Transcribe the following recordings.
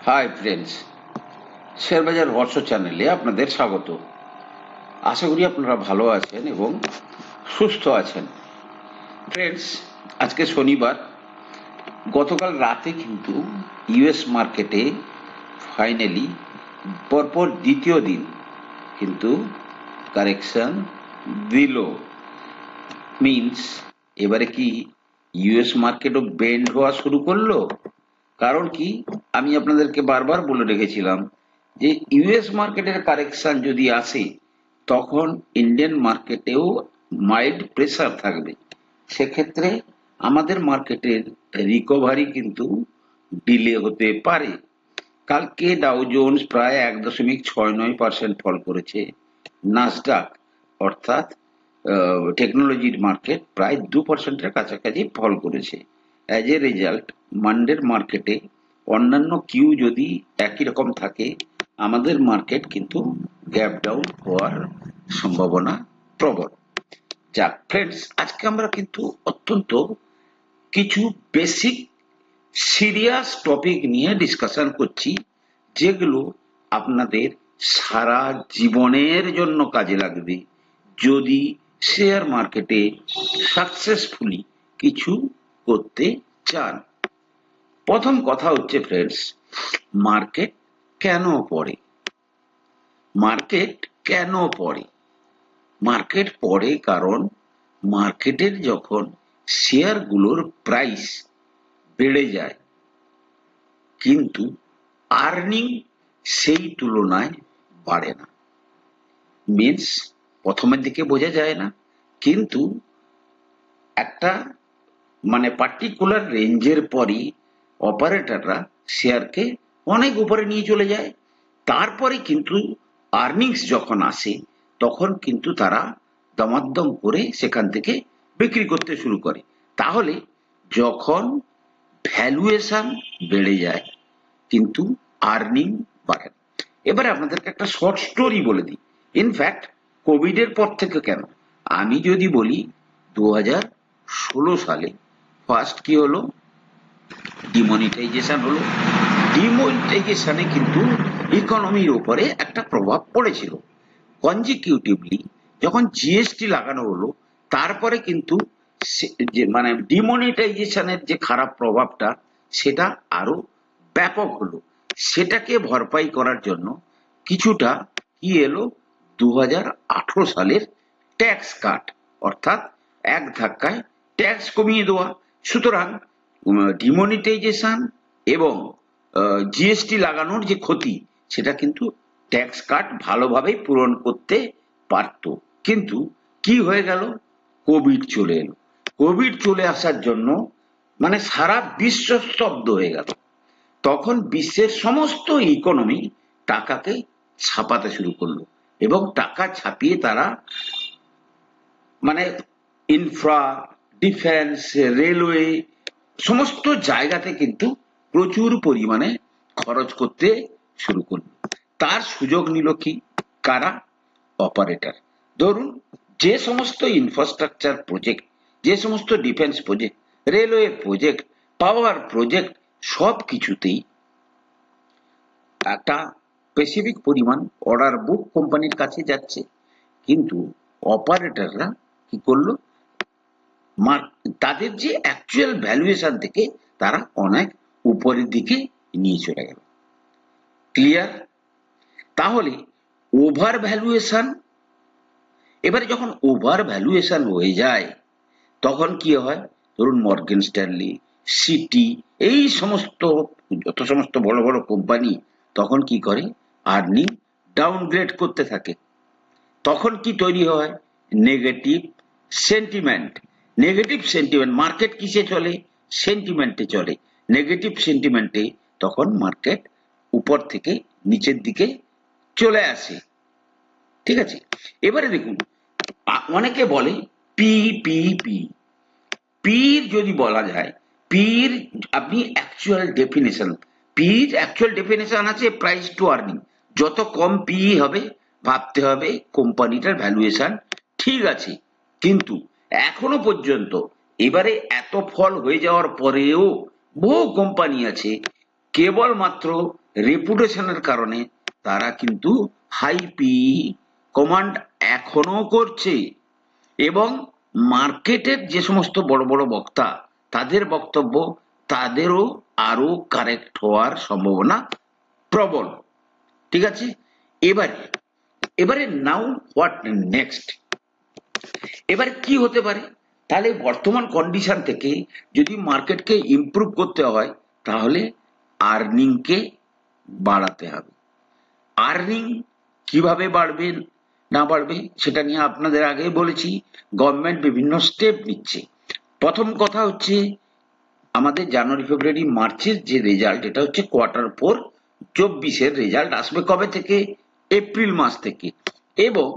Hi friends, share বাজার রহস্য চ্যানেলে আপনাদের স্বাগত। আশা করি আপনারা ভালো আছেন এবং সুস্থ আছেন। ফ্রেন্ডস, আজকে শনিবার। গতকাল রাতে কিন্তু ইউএস মার্কেটে ফাইনালি পরপর দ্বিতীয় দিন কিন্তু কারেকশন দিল। মিনস এবারে কি ইউএস মার্কেটও বেন্ড হওয়া শুরু করলো? কারণ কি, আমি আপনাদেরকে বারবার বলে রেখেছিলাম যে ইউএস মার্কেটের কারেকশন যদি আসে তখন ইন্ডিয়ান মার্কেটেও মাইল্ড প্রেসার থাকবে। সেক্ষেত্রে আমাদের মার্কেটের রিকভারি কিন্তু ডিলে হতে পারে। কালকে ডাউ জোন্স প্রায় 1.69% ফল করেছে। নাসডাক অর্থাৎ টেকনোলজির মার্কেট প্রায় 2%-এর কাছাকাছি ফল করেছে। অ্যাজ এ রেজাল্ট মান্ডের মার্কেটে অন্যান্য কিউ যদি একই রকম থাকে, আমাদের মার্কেট কিন্তু গ্যাপ ডাউন হওয়ার সম্ভাবনা প্রবল। যাক ফ্রেন্ডস, আজকে আমরা কিন্তু অত্যন্ত কিছু বেসিক সিরিয়াস টপিক নিয়ে ডিসকাশন করছি, যেগুলো আপনাদের সারা জীবনের জন্য কাজে লাগবে যদি শেয়ার মার্কেটে সাকসেসফুলি কিছু করতে চান। প্রথম কথা হচ্ছে ফ্রেন্ডস, মার্কেট কেন পড়ে? মার্কেট কেন পড়ে? মার্কেট পড়ে কারণ মার্কেটের যখন শেয়ারগুলোর প্রাইস বেড়ে যায় কিন্তু আর্নিং সেই তুলনায় বাড়ে না। মিনস প্রথমের দিকে বোঝা যায় না, কিন্তু একটা পার্টিকুলার রেঞ্জের পরই অপারেটররা শেয়ারকে অনেক উপরে নিয়ে চলে যায়। তারপরে কিন্তু আর্নিংস যখন আসে তখন কিন্তু তারা দমাদ্দম করে সেখান থেকে বিক্রি করতে শুরু করে। তাহলে যখন ভ্যালুয়েশন বেড়ে যায় কিন্তু আর্নিং বাড়ে না। এবারে আপনাদেরকে একটা শর্ট স্টোরি বলে দিই। ইনফ্যাক্ট কোভিডের পর থেকে কেন, আমি যদি বলি 2016 সালে ফার্স্ট কি হলো, ডিমনিটাইজেশন হলো। ডিমনিটাইজেশনে কিন্তু ইকোনমির উপরে একটা প্রভাব পড়েছিল। কনজিকিউটিভলি যখন জিএসটি লাগানো হলো, তারপরে কিন্তু ডিমনিটাইজেশনের যে খারাপ প্রভাবটা সেটা আরো ব্যাপক হলো। সেটাকে ভরপাই করার জন্য কিছুটা কি এলো, 2018 সালের ট্যাক্স কাট, অর্থাৎ এক ধাক্কায় ট্যাক্স কমিয়ে দেওয়া। সুতরাং ডিমনিটাইজেশন এবং জিএসটি লাগানোর যে ক্ষতি সেটা কিন্তু ট্যাক্স কাট ভালোভাবে পূরণ করতে পারত। কিন্তু কি হয়ে গেল, কোভিড চলে এলো। কোভিড চলে আসার জন্য সারা বিশ্ব স্তব্ধ হয়ে গেল। তখন বিশ্বের সমস্ত ইকোনমি টাকাকে ছাপাতে শুরু করলো এবং টাকা ছাপিয়ে তারা ইনফ্রা, ডিফেন্স, রেলওয়ে সমস্ত জায়গাতে কিন্তু প্রচুর পরিমাণে খরচ করতে শুরু করলো। তার সুযোগ নিল কি, কারা? অপারেটর। ধরুন যে সমস্ত ইনফ্রাস্ট্রাকচার প্রজেক্ট, যে সমস্ত ডিফেন্স প্রজেক্ট, রেলওয়ে প্রজেক্ট, পাওয়ার প্রজেক্ট, সব কিছুতেই একটা স্পেসিফিক পরিমাণ অর্ডার বুক কোম্পানির কাছে যাচ্ছে, কিন্তু অপারেটররা কি করলো, তাদের যে অ্যাকচুয়াল ভ্যালুয়েশন থেকে তারা অনেক উপরের দিকে নিয়ে চলে গেল। ক্লিয়ার? তাহলে ওভার ভ্যালুয়েশন, এবারে যখন ওভার ভ্যালুয়েশন হয়ে যায় তখন কি হয়, ধরুন মর্গেন স্ট্যানলি, সিটি, এই সমস্ত যত সমস্ত বড় বড় কোম্পানি তখন কি করে, আর্নিং ডাউনগ্রেড করতে থাকে। তখন কি তৈরি হয়, negative sentiment. Negative sentiment, market কিসে চলে? সেন্টিমেন্টে চলে। নেগেটিভ সেন্টিমেন্টে তখন মার্কেট উপর থেকে নিচের দিকে চলে আসে। ঠিক আছে, এবারে দেখুন অনেকে বলে পি পি পি পির যদি বলা যায়, পির আপনি অ্যাকচুয়াল ডেফিনেশন, পির অ্যাকচুয়াল ডেফিনেশন আছে প্রাইস টু আর্নিং। যত কম পি হবে ভাবতে হবে কোম্পানিটার ভ্যালুয়েশন ঠিক আছে। কিন্তু এখনো পর্যন্ত এবারে এত ফল হয়ে যাওয়ার পরেও বহু কোম্পানি আছে কেবলমাত্র রেপুটেশনের কারণে তারা কিন্তু হাই পিই কমান্ড এখনো করছে, এবং মার্কেটের যে সমস্ত বড় বড় বক্তা তাদের বক্তব্য তাদেরও আরো কারেক্ট হওয়ার সম্ভাবনা প্রবল। ঠিক আছে, এবারে এবারে নাও হোয়াট নেক্সট, এবারে কি হতে পারে? তাহলে বর্তমান কন্ডিশন থেকে যদি মার্কেটকে ইমপ্রুভ করতে হয় তাহলে আর্নিংকে বাড়াতে হবে। আর্নিং কিভাবে বাড়বে না বাড়বে সেটা নিয়ে আপনাদের আগে বলেছি, গভর্নমেন্ট বিভিন্ন স্টেপ নিচ্ছে। প্রথম কথা হচ্ছে আমাদের জানুয়ারি ফেব্রুয়ারি মার্চের যে রেজাল্ট, এটা হচ্ছে Q4 24-এর রেজাল্ট আসবে কবে থেকে? এপ্রিল মাস থেকে। এবং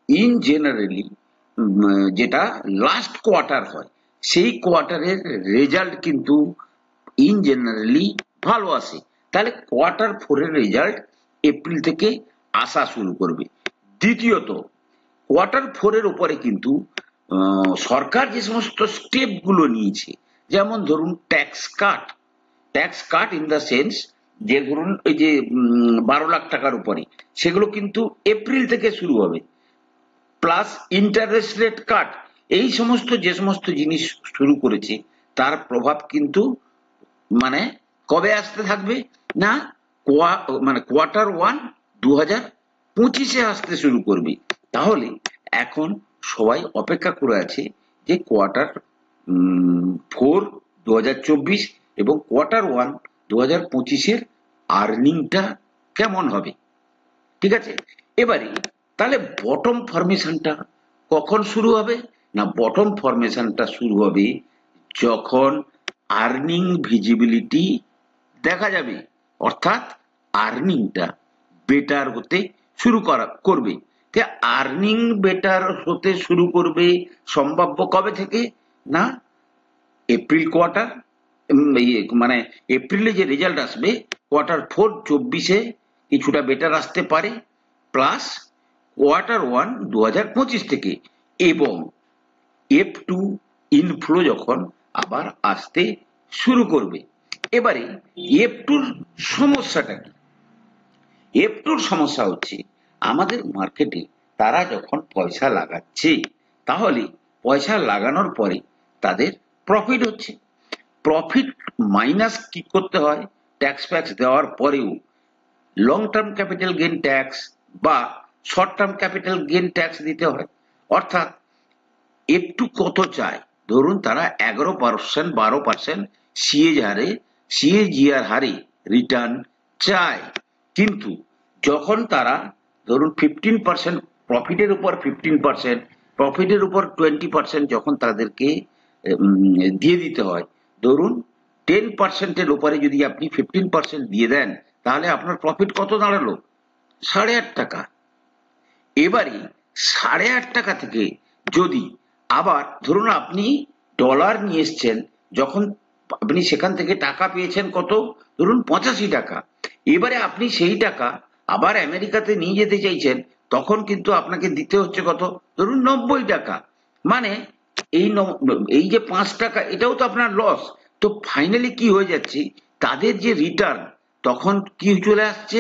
ইন জেনারেলি যেটা লাস্ট কোয়ার্টার হয় সেই কোয়ার্টারের রেজাল্ট কিন্তু ইন জেনারেলি ভালো আসে। তাহলে Q4-এর রেজাল্ট এপ্রিল থেকে আসা শুরু করবে। দ্বিতীয়ত Q4-এর উপরে কিন্তু সরকার যে সমস্ত স্টেপ গুলো নিয়েছে, যেমন ধরুন tax cut in the sense যে ধরুন এই যে 12 লাখ টাকার উপরে, সেগুলো কিন্তু এপ্রিল থেকে শুরু হবে। প্লাস ইন্টারেস্ট রেট কাট, এই সমস্ত যে সমস্ত জিনিস শুরু করেছে তার প্রভাব কিন্তু মানে কবে আসতে থাকবে না Q1 2025-এ আসতে শুরু করবে। তাহলে এখন সবাই অপেক্ষা করে আছে যে Q4 2024 এবং Q1 2025-এর আর্নিংটা কেমন হবে। ঠিক আছে, এবারে তাহলে বটম ফরমেশনটা কখন শুরু হবে না? বটম ফরমেশনটা শুরু হবে যখন আর্নিং ভিজিবিলিটি দেখা যাবে, অর্থাৎ আর্নিংটা বেটার হতে শুরু করবে। আর্নিং বেটার হতে শুরু করবে সম্ভাব্য কবে থেকে না? এপ্রিল কোয়ার্টার, মানে এপ্রিলে যে রেজাল্ট আসবে Q4 24-এ কিছুটা বেটার আসতে পারে, প্লাস Q1 2025 থেকে, এবং F2 ইনফ্লো যখন আবার আসতে শুরু করবে। এবারে F2-র সমস্যাটা কি? F2-র সমস্যা হচ্ছে আমাদের মার্কেটে তারা যখন পয়সা লাগাচ্ছে তাহলে পয়সা লাগানোর পরে তাদের প্রফিট হচ্ছে, প্রফিট মাইনাস কি করতে হয়? ট্যাক্স ফ্যাক্স দেওয়ার পরেও long term capital gain tax বা short term capital gain tax দিতে হয়। অর্থাৎ একটু কত চায়, ধরুন তারা 11% 12% সিএজিআর হারে রিটার্ন চায়, কিন্তু যখন তারা ধরুন 15% প্রফিটের উপর 15%, প্রফিটের উপর 20% যখন তাদেরকে দিয়ে দিতে হয়, ধরুন 10%-এর উপরে যদি আপনি 15% দিয়ে দেন তাহলে আপনার প্রফিট কত দাঁড়ালো? 8.5 টাকা। এবারে 8.5 টাকা থেকে যদি আবার ধরুন আপনি ডলার নিয়ে এসছেন, যখন আপনি সেখান থেকে টাকা পেয়েছেন কত? ধরুন 85 টাকা। এবারে আপনি সেই টাকা আবার আমেরিকাতে নিয়ে যেতে চাইছেন, তখন কিন্তু আপনাকে দিতে হচ্ছে কত? ধরুন 90 টাকা। মানে এই যে 5 টাকা এটাও তো আপনার লস। তো ফাইনালি কি হয়ে যাচ্ছে, তাদের যে রিটার্ন তখন কি চলে আসছে?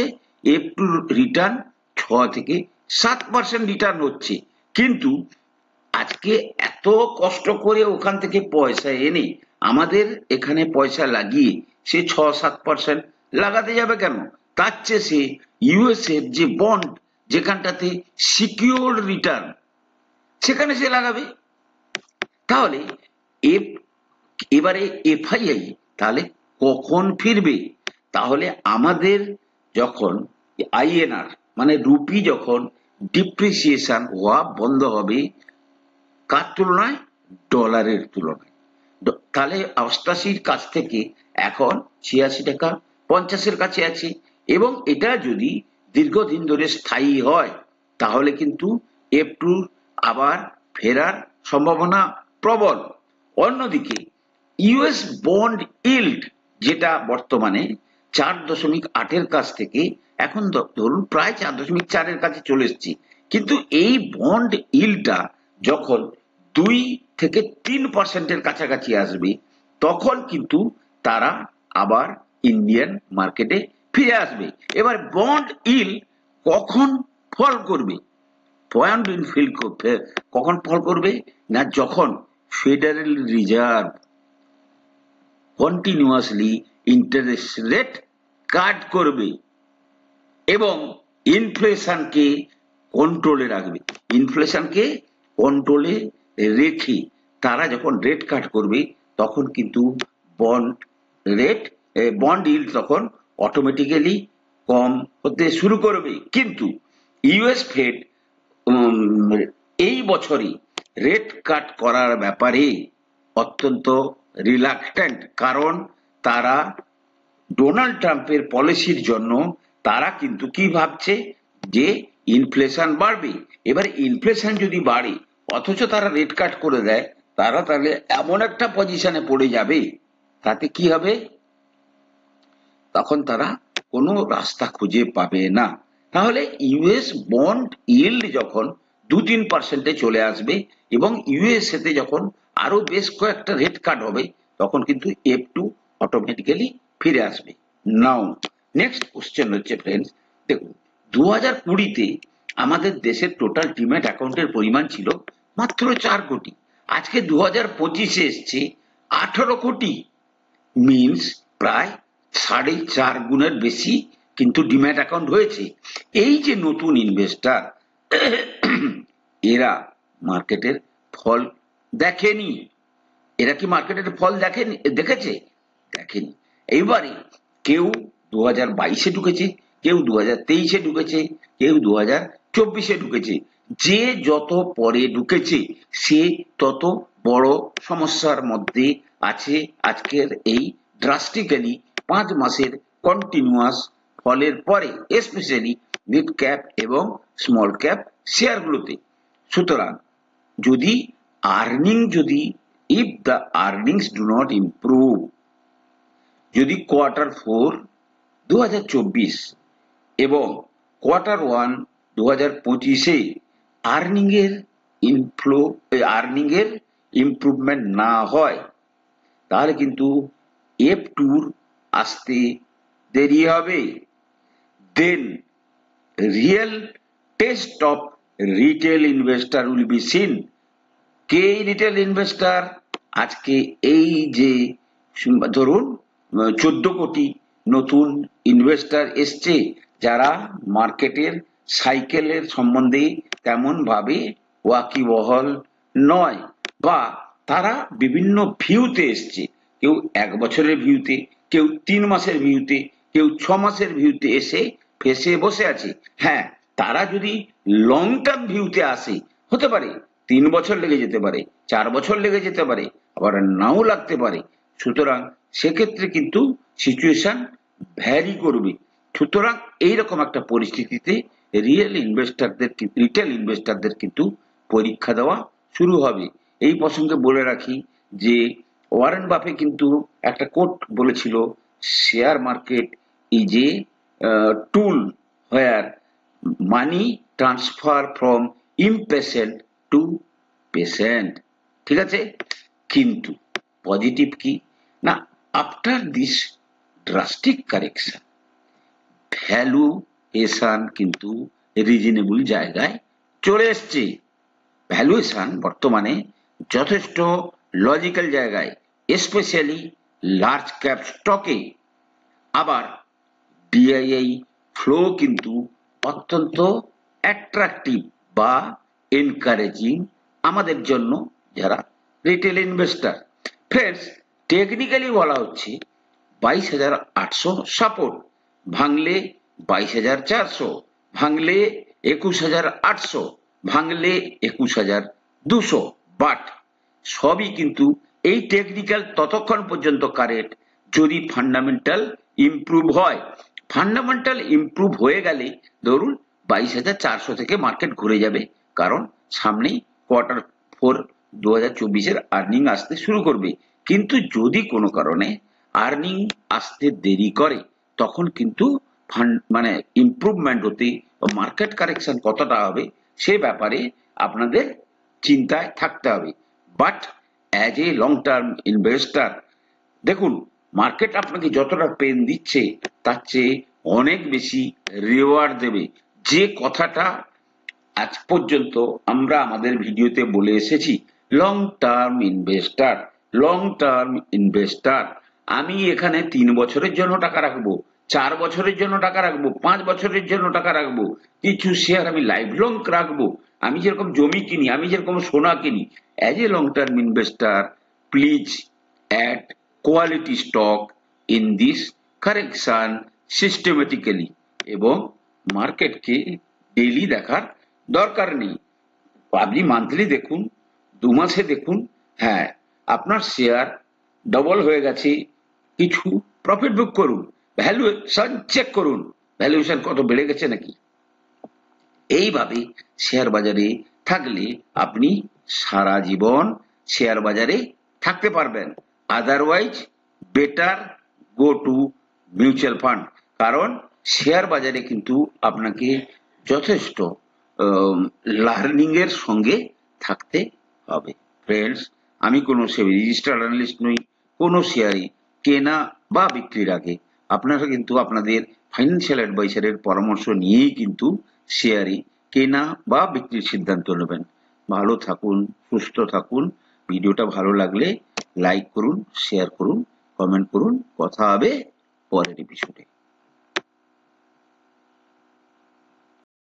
একটু রিটার্ন 6 থেকে 7% রিটার্ন হচ্ছে। কিন্তু আজকে এত কষ্ট করে ওখান থেকে পয়সা এনে আমাদের এখানে পয়সা লাগিয়ে সে 6-7% লাগাতে যাবে কেন? তার চেয়ে সে ইউএসএর যে বন্ড, যেখানটাতে সিকিউরড রিটার্ন, সেখানে সে লাগাবে। তাহলে এবারে এফআইআই তাহলে কখন ফিরবে? তাহলে আমাদের যখন আইএনআর মানে রুপি যখন ডিপ্রিসিয়েশন হওয়া বন্ধ হবে, কার তুলনায়? ডলারের তুলনায়। তাহলে 88-র কাছ থেকে এখন 86 টাকা 50-এর কাছে আছে, এবং এটা যদি দীর্ঘদিন ধরে স্থায়ী হয় তাহলে কিন্তু F2 আবার ফেরার সম্ভাবনা প্রবল। অন্যদিকে ইউএস বন্ড ইল্ড যেটা বর্তমানে 4.8-এর কাছ থেকে এখন ধরুন প্রায় 4.4-এর কাছে চলে এসেছে, কিন্তু এই বন্ড ইল্ডটা যখন 2 থেকে 3%-এর কাছাকাছি আসবে তখন কিন্তু তারা আবার ইন্ডিয়ান মার্কেটে ফিরে আসবে। এবার বন্ড ইল্ড কখন ফল করবে? পয়েন্ট ইন ফিল কখন ফল করবে না, যখন federal reserve continuously interest rate কাট করবে এবং ইনফ্লেশনকে কন্ট্রোলে রাখবে। ইনফ্লেশনকে কন্ট্রোলে রেখে তারা যখন রেট কাট করবে তখন কিন্তু বন্ড রেট বন্ড ইল্ড তখন অটোমেটিক্যালি কম হতে শুরু করবে। কিন্তু ইউএস ফেড এই বছরে রেট কাট করার ব্যাপারে অত্যন্ত রিলাক্টেন্ট, কারণ তারা ডোনাল্ড ট্রাম্পের পলিসির জন্য তারা কিন্তু কি ভাবছে যে ইনফ্লেশন বাড়বে। এবার ইনফ্লেশন যদি বাড়ে অথচ তারা রেট কাট করে দেয়, তারা তাহলে এমন একটা পজিশনে পড়ে যাবে, তাতে কি হবে, তখন তারা কোনো রাস্তা খুঁজে পাবে না। তাহলে ইউএস বন্ড ইল্ড যখন 2-3% চলে আসবে এবং ইউএসএ তে যখন আরো বেশ কয়েকটা রেট কাট হবে তখন কিন্তু F2 অটোমেটিক্যালি ফিরে আসবে। নাও নেক্সট কোশ্চেন হচ্ছে ফ্রেন্ডস, দেখুন 2020-তে আমাদের দেশের টোটাল ডিম্যাট অ্যাকাউন্টের পরিমাণ ছিল মাত্র 4 কোটি। আজকে 2025-এ এসছে 18 কোটি, মিনস প্রায় 4.5 গুণের বেশি কিন্তু ডিম্যাট অ্যাকাউন্ট হয়েছে। এই যে নতুন ইনভেস্টার, এরা মার্কেটের ফল দেখেনি। এরা কি মার্কেটের ফল দেখেছে? দেখেনি। এইবারে কেউ 2022-এ ঢুকেছে, কেউ 2023-এ ঢুকেছে, কেউ 2024-এ ঢুকেছে। যে যত পরে ঢুকেছে সে তত বড় সমস্যার মধ্যে আছে আজকের এই ড্রাস্টিক্যালি 5 মাসের কন্টিনিউয়াস ফলের পরে, স্পেশালি মিড ক্যাপ এবং স্মল ক্যাপ শেয়ারগুলোতে। সুতরাং যদি if the earnings do not improve, যদি Q4 2024 এবং Q1 2025-এ আর্নিং এর ইমপ্রুভমেন্ট না হয় তাহলে কিন্তু F2 আসতে দেরি হবে। Then real test of retail investor will be seen. কে রিটেল ইনভেস্টার? আজকে এই যে ধরুন 14 কোটি নতুন ইনভেস্টার এসছে, যারা মার্কেটের সাইকেলের সম্বন্ধে তেমন ভাবে ওয়াকিবহল নয়, বা তারা বিভিন্ন ভিউতে এসছে, কেউ 1 বছরের ভিউতে, কেউ 3 মাসের ভিউতে, কেউ 6 মাসের ভিউতে এসে ফেসে বসে আছে। হ্যাঁ, তারা যদি লং টার্ম ভিউতে আসে হতে পারে 3 বছর লেগে যেতে পারে, 4 বছর লেগে যেতে পারে, আবার নাও লাগতে পারে। সুতরাং সেক্ষেত্রে কিন্তু সিচুয়েশন ভ্যারি করবে। সুতরাং এইরকম একটা পরিস্থিতিতে রিটেল ইনভেস্টারদের কিন্তু পরীক্ষা দেওয়া শুরু হবে। এই প্রসঙ্গে বলে রাখি যে ওয়ারেন বাফে কিন্তু একটা কোট বলেছিল, share market is a tool where money transfer from impatient to patient. ঠিক আছে, কিন্তু পজিটিভ কি না, after this drastic correction valuation কিন্তু রিজনেবল জায়গায় চলে এসছে। ভ্যালুয়েশন বর্তমানে যথেষ্ট লজিক্যাল জায়গায়, স্পেশালি লার্জ ক্যাপ স্টকে। আবার ডিআইআই ফ্লো কিন্তু অত্যন্ত অ্যাট্রাকটিভ বা এনকারেজিং আমাদের জন্য যারা রিটেল ইনভেস্টার। ফ্রেন্ডস, টেকনিক্যালি বলা হচ্ছে 22,800 সাপোর্ট, ভাঙলে 22,400, ভাঙলে 21,800, ভাঙলে 21,200, বাট সবই কিন্তু এই টেকনিক্যাল ততক্ষণ পর্যন্ত কারেক্ট যদি ফান্ডামেন্টাল ইমপ্রুভ হয়। ফান্ডামেন্টাল ইমপ্রুভ হয়ে গেলে ধরুন 22,400 থেকে মার্কেট ঘুরে যাবে, কারণ সামনেই Q4 2024-এর আর্নিং আসতে শুরু করবে। কিন্তু যদি কোনো কারণে আর্নিং আসতে দেরি করে তখন কিন্তু ইমপ্রুভমেন্ট হতে মার্কেট কারেকশন কতটা হবে সে ব্যাপারে আপনাদের চিন্তায় থাকতে হবে। But as a long term investor, দেখুন মার্কেট আপনাকে যতটা পেন দিচ্ছে তার চেয়ে অনেক বেশি রিওয়ার্ড দেবে। যে কথাটা আজ পর্যন্ত আমরা আমাদের ভিডিওতে বলে এসেছি, long term investor, long term investor. আমি এখানে 3 বছরের জন্য টাকা রাখবো, 4 বছরের জন্য টাকা রাখবো, 5 বছরের জন্য টাকা রাখবো, কিছু শেয়ার আমি লাইফ লং রাখবো। আমি যেরকম জমি কিনি, আমি যেরকম সোনা কিনি, as a long term investor please add quality stock in this correction systematically. এবং মার্কেটকে ডেইলি দেখার দরকার নেই, আপনি মান্থলি দেখুন, 2 মাসে দেখুন, হ্যাঁ আপনার শেয়ার ডবল হয়ে গেছে, কিছু প্রফিট বুক করুন, ভ্যালুয়েশন চেক করুন, ভ্যালুয়েশন কত বেড়ে গেছে নাকি। এইভাবে শেয়ার বাজারে থাকলে আপনি সারা জীবন শেয়ার বাজারে থাকতে পারবেন। Otherwise better go to mutual fund, কারণ শেয়ার বাজারে কিন্তু আপনাকে যথেষ্ট লার্নিং এর সঙ্গে থাকতে হবে। ফ্রেন্ডস, আমি কোনো সেবি রেজিস্টার্ড অ্যানালিস্ট নই। কোনো শেয়ারই কেনা বা বিক্রির আগে আপনারা কিন্তু আপনাদের ফাইন্যান্সিয়াল অ্যাডভাইসারের পরামর্শ নিয়েই কিন্তু শেয়ারই কেনা বা বিক্রির সিদ্ধান্ত নেবেন। ভালো থাকুন, সুস্থ থাকুন। ভিডিওটা ভালো লাগলে লাইক করুন, শেয়ার করুন, কমেন্ট করুন। কথা হবে পরের এপিসোডে।